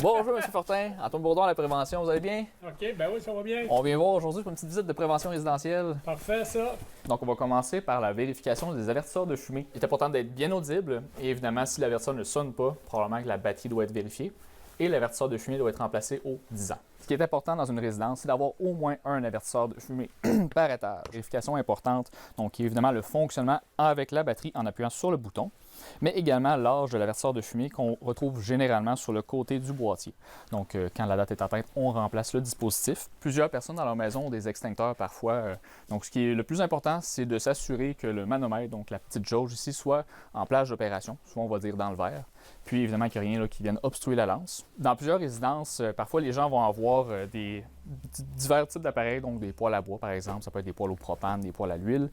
Bonjour, M. Fortin. Antoine Bourdon à la prévention, vous allez bien? OK, ben oui, ça va bien. On vient voir aujourd'hui pour une petite visite de prévention résidentielle. Parfait, ça. Donc, on va commencer par la vérification des avertisseurs de fumée. Il est important d'être bien audible. Et évidemment, si l'avertisseur ne sonne pas, probablement que la batterie doit être vérifiée. Et l'avertisseur de fumée doit être remplacé aux 10 ans. Ce qui est important dans une résidence, c'est d'avoir au moins un avertisseur de fumée par étage. Vérification importante, donc évidemment le fonctionnement avec la batterie en appuyant sur le bouton, mais également l'âge de l'avertisseur de fumée qu'on retrouve généralement sur le côté du boîtier. Donc quand la date est atteinte, on remplace le dispositif. Plusieurs personnes dans leur maison ont des extincteurs parfois. Donc ce qui est le plus important, c'est de s'assurer que le manomètre, donc la petite jauge ici, soit en plage d'opération, soit on va dire dans le verre. Puis évidemment qu'il n'y a rien là, qui vienne obstruer la lance. Dans plusieurs résidences, parfois les gens vont avoir des divers types d'appareils, donc des poêles à bois par exemple, ça peut être des poêles au propane, des poêles à l'huile,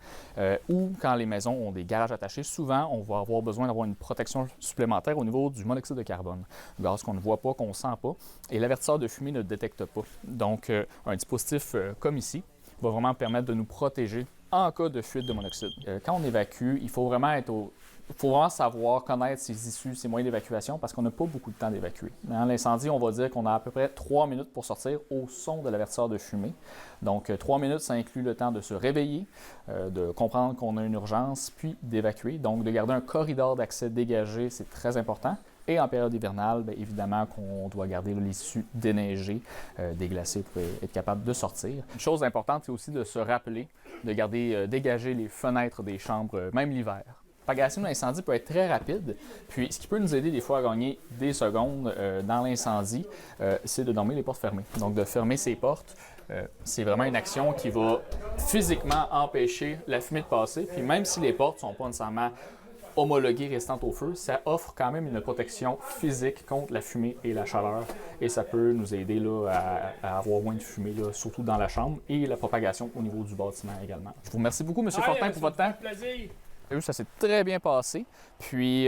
ou quand les maisons ont des garages attachés, souvent on va avoir besoin d'avoir une protection supplémentaire au niveau du monoxyde de carbone, gaz qu'on ne voit pas, qu'on ne sent pas, et l'avertisseur de fumée ne détecte pas. Donc un dispositif comme ici va vraiment permettre de nous protéger en cas de fuite de monoxyde. Quand on évacue, il faut vraiment savoir connaître ses issues, ses moyens d'évacuation parce qu'on n'a pas beaucoup de temps d'évacuer. Dans l'incendie, on va dire qu'on a à peu près 3 minutes pour sortir au son de l'avertisseur de fumée. Donc 3 minutes, ça inclut le temps de se réveiller, de comprendre qu'on a une urgence, puis d'évacuer. Donc de garder un corridor d'accès dégagé, c'est très important. Et en période hivernale, bien évidemment qu'on doit garder l'issue déneigée, déglacée pour être capable de sortir. Une chose importante, c'est aussi de se rappeler de garder dégagées les fenêtres des chambres, même l'hiver. La propagation de l'incendie peut être très rapide, puis ce qui peut nous aider des fois à gagner des secondes dans l'incendie, c'est de dormir les portes fermées. Donc de fermer ses portes, c'est vraiment une action qui va physiquement empêcher la fumée de passer, puis même si les portes ne sont pas nécessairement homologuées restantes au feu, ça offre quand même une protection physique contre la fumée et la chaleur, et ça peut nous aider là, à avoir moins de fumée, là, surtout dans la chambre, et la propagation au niveau du bâtiment également. Je vous remercie beaucoup, M. Fortin, pour votre temps. Plaisir. Ça s'est très bien passé. Puis,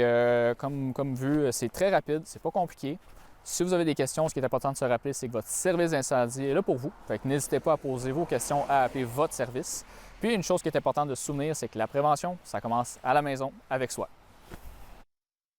comme vu, c'est très rapide, c'est pas compliqué. Si vous avez des questions, ce qui est important de se rappeler, c'est que votre service d'incendie est là pour vous. Fait que n'hésitez pas à poser vos questions, à appeler votre service. Puis, une chose qui est importante de se souvenir, c'est que la prévention, ça commence à la maison avec soi.